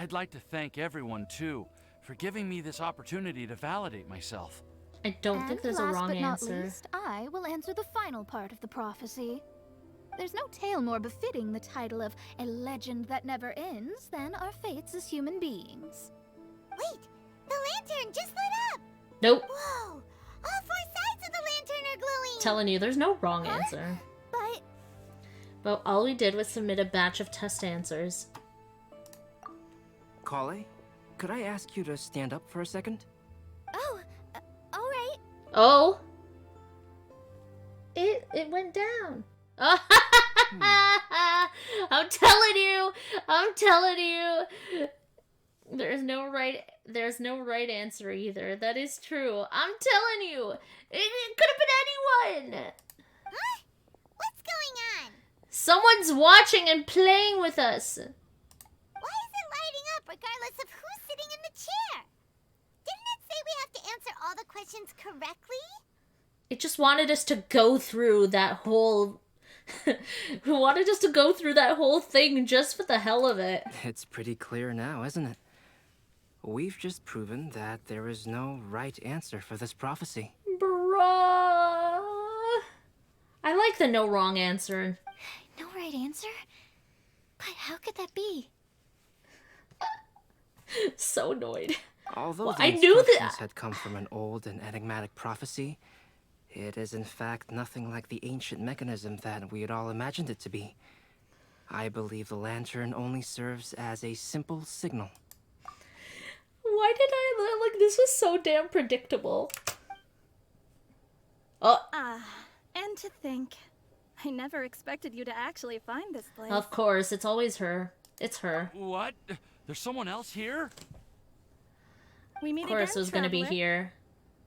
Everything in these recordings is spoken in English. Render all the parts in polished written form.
I'd like to thank everyone, too, for giving me this opportunity to validate myself. I don't think there's a wrong answer. Last but not least, I will answer the final part of the prophecy. There's no tale more befitting the title of a legend that never ends than our fates as human beings. Wait, the lantern just lit up! Nope. Whoa! All 4 sides of the lantern are glowing! Telling you, there's no wrong answer. But all we did was submit a batch of test answers. Kale, could I ask you to stand up for a second? Oh, alright. Oh! It went down. I'm telling you! There's no right answer either. That is true. I'm telling you! It could have been anyone! Huh? What's going on? Someone's watching and playing with us! Why is it lighting up regardless of who's sitting in the chair? Didn't it say we have to answer all the questions correctly? It just wanted us to go through that whole... We wanted us to go through that whole thing just for the hell of it. It's pretty clear now, isn't it? We've just proven that there is no right answer for this prophecy. Bruh. I like the no wrong answer. No right answer? But how could that be? So annoyed. Although Well, the I knew instructions that. had come from an old and enigmatic prophecy, it is in fact nothing like the ancient mechanism that we had all imagined it to be. I believe the lantern only serves as a simple signal. Why did I... Like, this was so damn predictable. Oh, And to think, I never expected you to actually find this place. of course. It's always her. It's her. What? There's someone else here? We meet Of course it again, was gonna be traveler. here.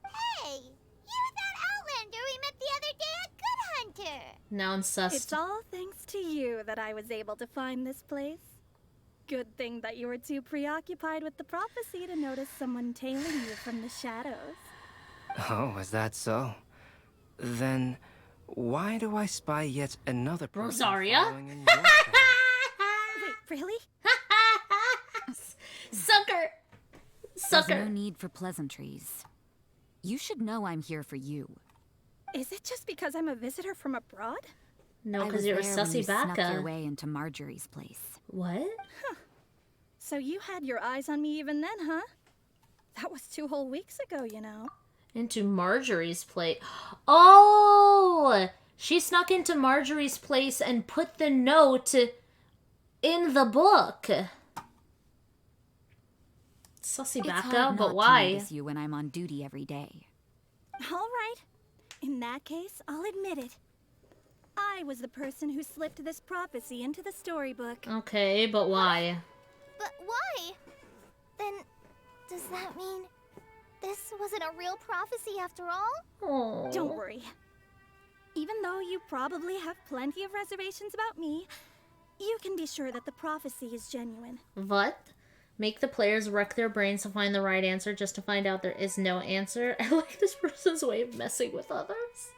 Hey, you're that Outlander we met the other day at Good Hunter. Now I'm sus. It's all thanks to you that I was able to find this place. Good thing that you were too preoccupied with the prophecy to notice someone tailing you from the shadows. Oh, is that so? Then why do I spy yet another person Rosaria? following in your shadow? Wait, really? Sucker! There's Sucker! no need for pleasantries. You should know I'm here for you. Is it just because I'm a visitor from abroad? No, I because was you're a there when sussy you snuck your baka. way into Marjorie's place. What? So you had your eyes on me even then, huh? That was 2 whole weeks ago, you know. Into Marjorie's place. Oh! She snuck into Marjorie's place and put the note in the book. Sussy It's baka, hard but not why? to notice you when I'm on duty every day. All right. In that case, I'll admit it. I was the person who slipped this prophecy into the storybook. Okay, but why? But why? Then, does that mean this wasn't a real prophecy after all? Oh. Don't worry. Even though you probably have plenty of reservations about me, you can be sure that the prophecy is genuine. What? Make the players wreck their brains to find the right answer just to find out there is no answer? I like this person's way of messing with others.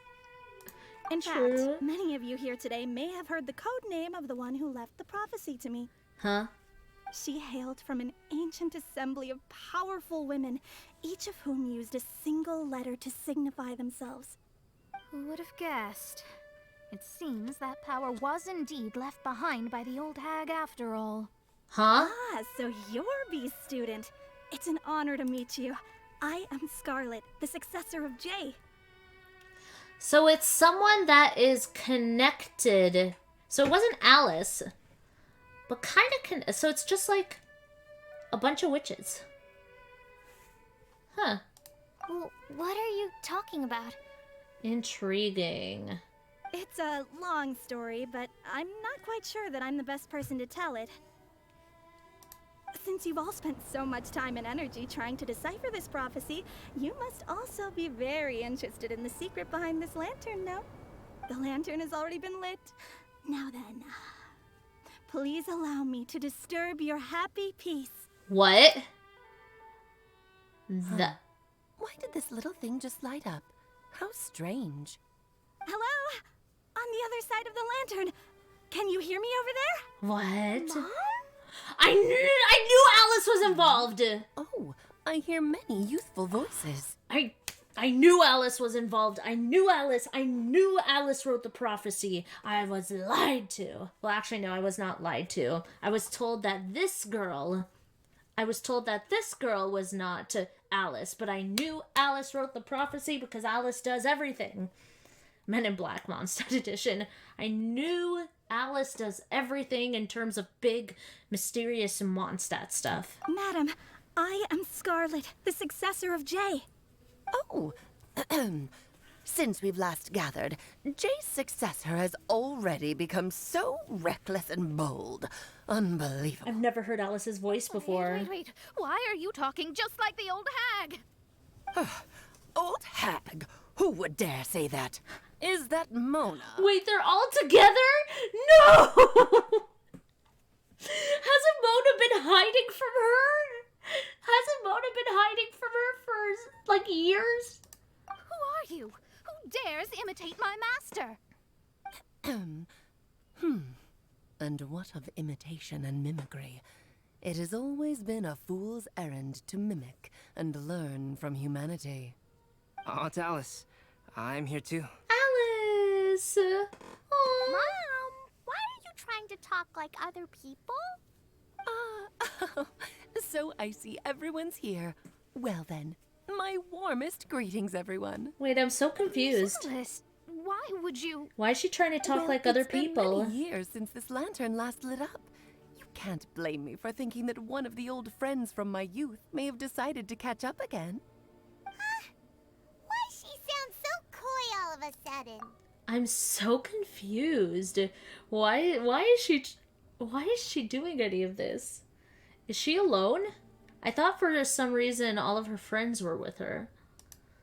In True. fact, many of you here today may have heard the code name of the one who left the prophecy to me. Huh? She hailed from an ancient assembly of powerful women, each of whom used a single letter to signify themselves. Who would have guessed? It seems that power was indeed left behind by the old hag after all. Huh? Ah, so you're B's student. It's an honor to meet you. I am Scarlet, the successor of Jay. So it's someone that is connected. So it wasn't Alice, but kind of so it's just like a bunch of witches. Huh. Well, what are you talking about? Intriguing. It's a long story, but I'm not quite sure that I'm the best person to tell it. Since you've all spent so much time and energy trying to decipher this prophecy, you must also be very interested in the secret behind this lantern, no? The lantern has already been lit. Now then, please allow me to disturb your happy peace. What? Why did this little thing just light up? How strange. Hello? On the other side of the lantern. Can you hear me over there? What? Mom? I knew involved. Oh, I hear many youthful voices. I knew Alice was involved. I knew Alice wrote the prophecy. I was lied to. Well, actually, no, I was not lied to. I was told that this girl was not Alice, but I knew Alice wrote the prophecy because Alice does everything. Men in Black Mondstat Edition. I knew Alice does everything in terms of big, mysterious Mondstat stuff. Madam, I am Scarlet, the successor of Jay. Oh, since we've last gathered, Jay's successor has already become so reckless and bold. Unbelievable. I've never heard Alice's voice before. Wait. Why are you talking just like the old hag? Old hag? Who would dare say that? Is that Mona? Wait, they're all together? No! Hasn't Mona been hiding from her? Hasn't Mona been hiding from her for, like, years? Who are you? Who dares imitate my master? And what of imitation and mimicry? It has always been a fool's errand to mimic and learn from humanity. Oh, it's Alice. I'm here too. Alice! Oh. Mom, why are you trying to talk like other people? So I see everyone's here. Well then, my warmest greetings, everyone. Wait, I'm so confused. Alice, why would you... Why is she trying to talk Well, like other it's been people? many years since this lantern last lit up. You can't blame me for thinking that one of the old friends from my youth may have decided to catch up again. Why does she sound so coy all of a sudden? I'm so confused. Why is she doing any of this? Is she alone? I thought for some reason all of her friends were with her.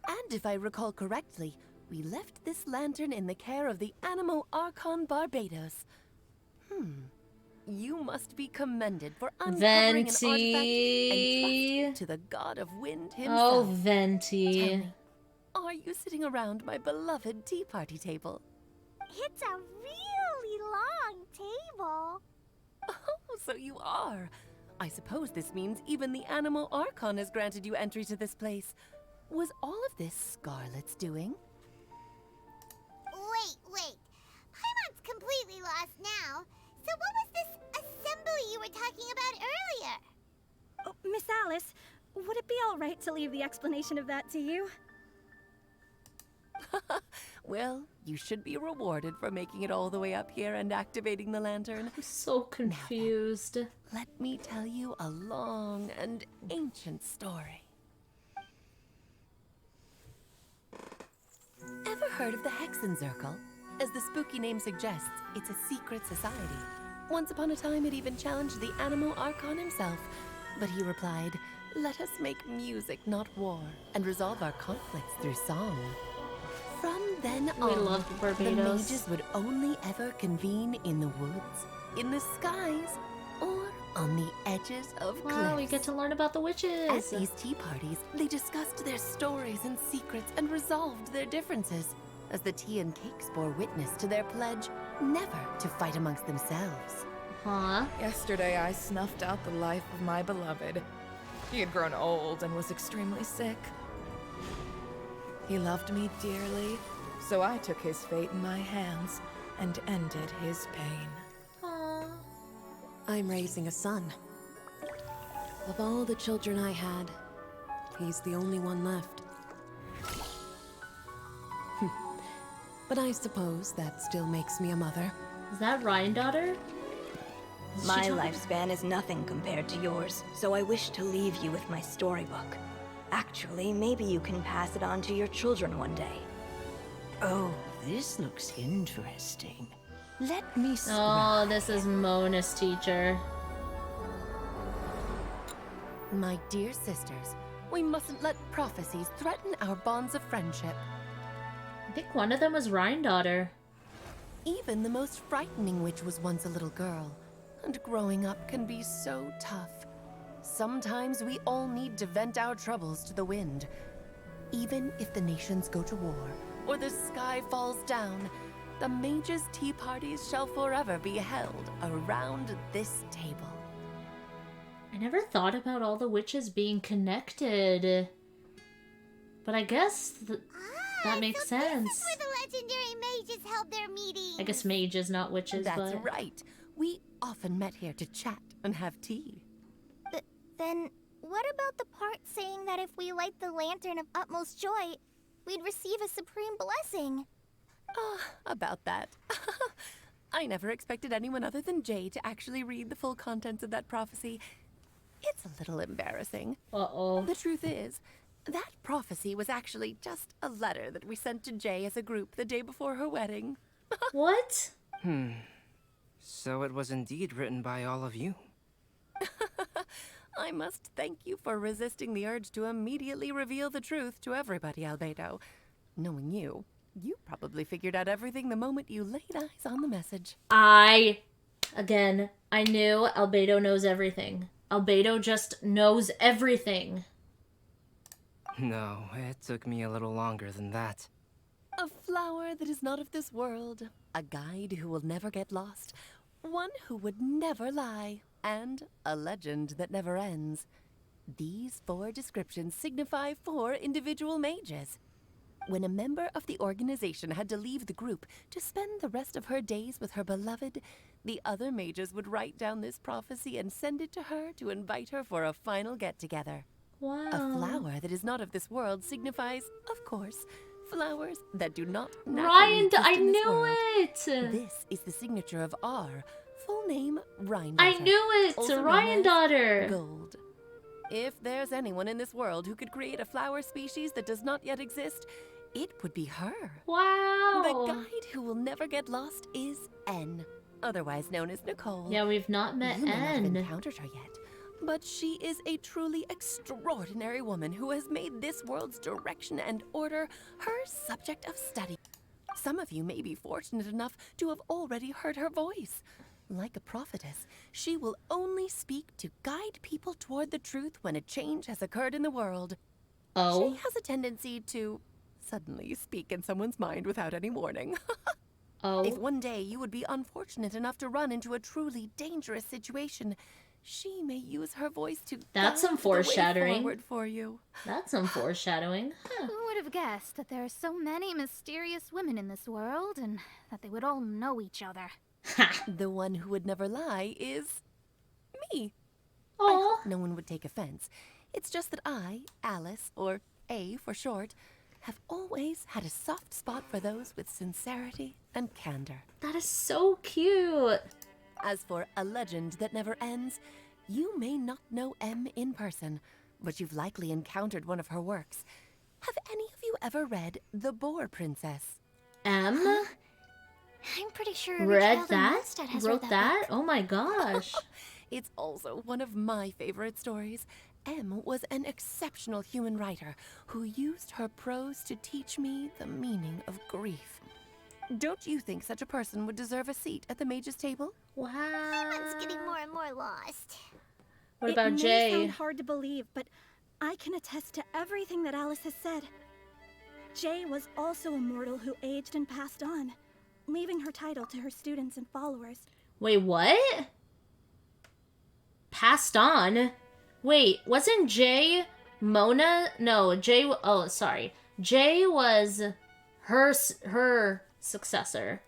And if I recall correctly, we left this lantern in the care of the Animo Archon Barbados. You must be commended for uncovering an artifact Venti. and trusting to the god of wind Oh, himself. Tell Venti. me, are you sitting around my beloved tea party table? It's a really long table. Oh, so you are. I suppose this means even the Animo Archon has granted you entry to this place. Was all of this Scarlet's doing? Wait. Paimon's completely lost now. So what was this assembly you were talking about earlier? Oh, Miss Alice, would it be all right to leave the explanation of that to you? Well, you should be rewarded for making it all the way up here and activating the lantern. I'm so confused. Let me tell you a long and ancient story. Ever heard of the Hexenzirkel? As the spooky name suggests, it's a secret society. Once upon a time, it even challenged the Animo Archon himself. But he replied, "Let us make music, not war, and resolve our conflicts through song." From then on, We love the Barbados. mages would only ever convene in the woods, in the skies, or on the edges of cliffs. Wow, we get to learn about the At witches. these tea parties, they discussed their stories and secrets and resolved their differences, as the tea and cakes bore witness to their pledge never to fight amongst themselves. Huh? Yesterday, I snuffed out the life of my beloved. He had grown old and was extremely sick. He loved me dearly, so I took his fate in my hands and ended his pain. Aw. I'm raising a son. Of all the children I had, he's the only one left. But I suppose that still makes me a mother. Is that Ryanddaughter? My lifespan is nothing compared to yours, so I wish to leave you with my storybook. Actually, maybe you can pass it on to your children one day. Oh, this looks interesting. Let me see. Oh, this is Mona's teacher. My dear sisters, we mustn't let prophecies threaten our bonds of friendship. I think one of them was Ryanddaughter. Even the most frightening witch was once a little girl, and growing up can be so tough. Sometimes we all need to vent our troubles to the wind. Even if the nations go to war, or the sky falls down, the mages' tea parties shall forever be held around this table. I never thought about all the witches being connected. But I guess that makes sense. This is where the legendary mages held their meetings. I guess mages, not witches, That's but... right. We often met here to chat and have tea. Then what about the part saying that if we light the lantern of utmost joy, we'd receive a supreme blessing? About that. I never expected anyone other than Jay to actually read the full contents of that prophecy. It's a little embarrassing. Uh-oh. The truth is, that prophecy was actually just a letter that we sent to Jay as a group the day before her wedding. What? So it was indeed written by all of you. I must thank you for resisting the urge to immediately reveal the truth to everybody, Albedo. Knowing you, you probably figured out everything the moment you laid eyes on the message. I knew Albedo knows everything. Albedo just knows everything. No, it took me a little longer than that. A flower that is not of this world, a guide who will never get lost, one who would never lie, and a legend that never ends. These 4 descriptions signify 4 individual mages. When a member of the organization had to leave the group to spend the rest of her days with her beloved, the other mages would write down this prophecy and send it to her to invite her for a final get-together. Wow. A flower that is not of this world signifies, of course, flowers that do not naturally exist I in this knew world. it! This is the signature of R, full name Ryan. I knew it! Also known Ryan as daughter! Gold. If there's anyone in this world who could create a flower species that does not yet exist, it would be her. Wow! The guide who will never get lost is N, otherwise known as Nicole. Yeah, we've not met You may not have N. encountered her yet, but she is a truly extraordinary woman who has made this world's direction and order her subject of study. Some of you may be fortunate enough to have already heard her voice. Like a prophetess, she will only speak to guide people toward the truth when a change has occurred in the world. Oh? She has a tendency to suddenly speak in someone's mind without any warning. Oh? If one day you would be unfortunate enough to run into a truly dangerous situation, she may use her voice to That's some guide the way foreshadowing. forward for you. That's some foreshadowing. Huh. Who would have guessed that there are so many mysterious women in this world and that they would all know each other? The one who would never lie is me. I Oh, hope no one would take offense. It's just that I, Alice, or A for short, have always had a soft spot for those with sincerity and candor. that is so cute. As for a legend that never ends, you may not know M in person, but you've likely encountered one of her works. Have any of you ever read The Boar Princess? M? I'm pretty sure every Read child in that? Mondstat has Wrote read that? book. Oh my gosh. It's also one of my favorite stories. M was an exceptional human writer who used her prose to teach me the meaning of grief. Don't you think such a person would deserve a seat at the mage's table? Wow. It's getting more and more lost. What about It may Jay? sound hard to believe, but I can attest to everything that Alice has said. Jay was also a mortal who aged and passed on, leaving her title to her students and followers. Wait, what? Passed on? Wait, wasn't Jay Mona? No, Jay. Oh, sorry. Jay was her successor.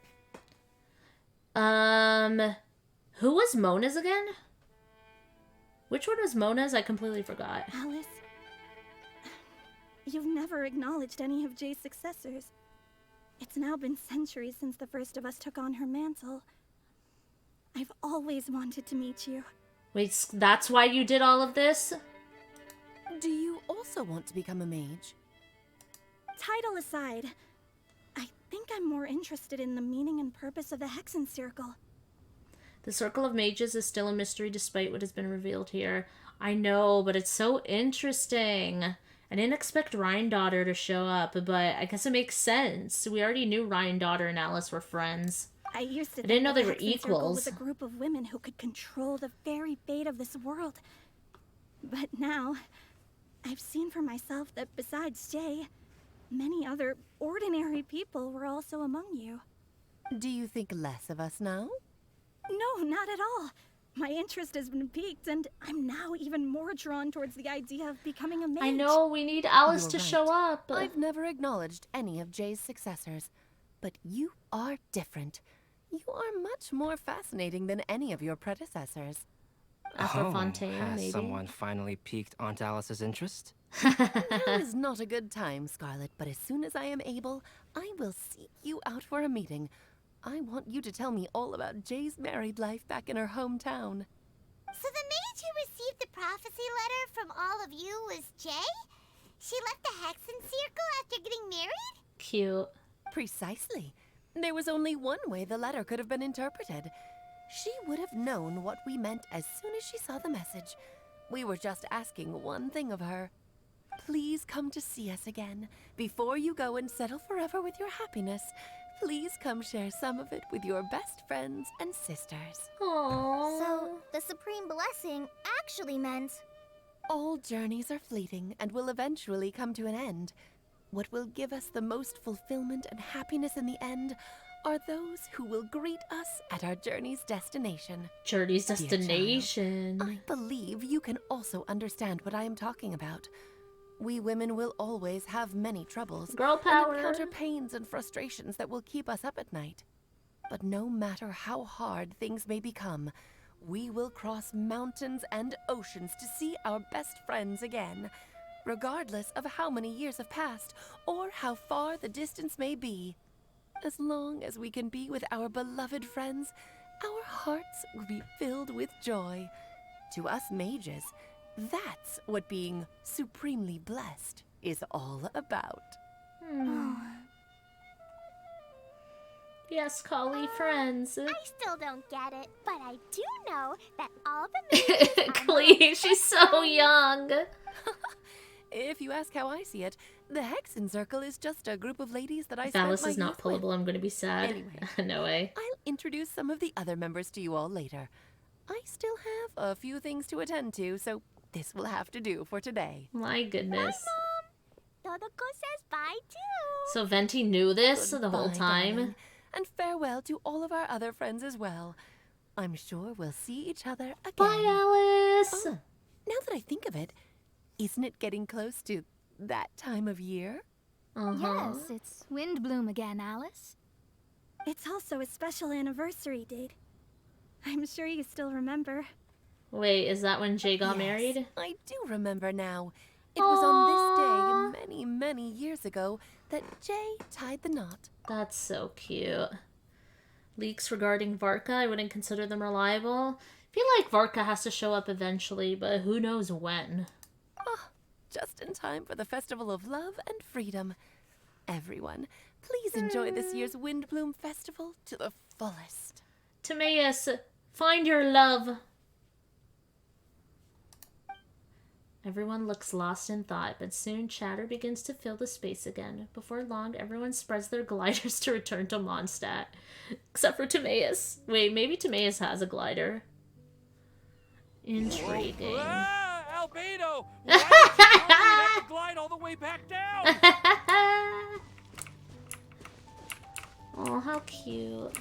Who was Mona's again? Which one was Mona's? I completely forgot. Alice, you've never acknowledged any of Jay's successors. It's now been centuries since the first of us took on her mantle. I've always wanted to meet you. Wait, that's why you did all of this? Do you also want to become a mage? Title aside, I think I'm more interested in the meaning and purpose of the Hexenzirkel. The Circle of Mages is still a mystery despite what has been revealed here. I know, but it's so interesting. I didn't expect Ryan Daughter to show up, but I guess it makes sense. We already knew Ryan Daughter and Alice were friends. I used to I didn't know think they the were Hexenzirkel equals. was a group of women who could control the very fate of this world. But now, I've seen for myself that besides Jay, many other ordinary people were also among you. Do you think less of us now? No, not at all. My interest has been piqued, and I'm now even more drawn towards the idea of becoming a mage. I know, we need Alice You're to right. show up. I've never acknowledged any of Jay's successors, but you are different. You are much more fascinating than any of your predecessors. After Fontaine, has maybe. someone finally piqued Aunt Alice's interest? Now is not a good time, Scarlet, but as soon as I am able, I will seek you out for a meeting. I want you to tell me all about Jay's married life back in her hometown. So the mage who received the prophecy letter from all of you was Jay? She left the Hexenzirkel after getting married? Cute. Precisely. There was only one way the letter could have been interpreted. She would have known what we meant as soon as she saw the message. We were just asking one thing of her. Please come to see us again. Before you go and settle forever with your happiness, please come share some of it with your best friends and sisters. Aww. So, the supreme blessing actually meant... All journeys are fleeting and will eventually come to an end. What will give us the most fulfillment and happiness in the end are those who will greet us at our journey's destination. Journey's Dear child, destination. I believe you can also understand what I am talking about. We women will always have many troubles Girl power. and encounter pains and frustrations that will keep us up at night. But no matter how hard things may become, we will cross mountains and oceans to see our best friends again, regardless of how many years have passed or how far the distance may be. As long as we can be with our beloved friends, our hearts will be filled with joy. To us mages, that's what being supremely blessed is all about. Yes, Collie friends. I still don't get it, but I do know that all the mages are Clee, she's so young. If you ask how I see it, the Hexenzirkel is just a group of ladies that I If spent Alice my is not youth with. pullable, I'm gonna be sad. Anyway. No way. I'll introduce some of the other members to you all later. I still have a few things to attend to, so this will have to do for today. My goodness. Todoko says bye too. So Venti knew this the whole Goodbye, time. darling, and farewell to all of our other friends as well. I'm sure we'll see each other again. Bye, Alice. Oh, now that I think of it, isn't it getting close to that time of year? Yes, it's Windblume again, Alice. It's also a special anniversary date. I'm sure you still remember. Wait, is that when Jay got Yes, married? I do remember now. It was on this day, many, many years ago, that Jay tied the knot. That's so cute. Leaks regarding Varka, I wouldn't consider them reliable. I feel like Varka has to show up eventually, but who knows when. Just in time for the Festival of Love and Freedom. Everyone, please enjoy this year's Windblume Festival to the fullest. Timaeus, find your love. Everyone looks lost in thought, but soon chatter begins to fill the space again. Before long, everyone spreads their gliders to return to Mondstat. Except for Timaeus. Wait, maybe Timaeus has a glider. Intriguing. Ah, Albedo! Why did you have to glide all the way back down? Oh, how cute.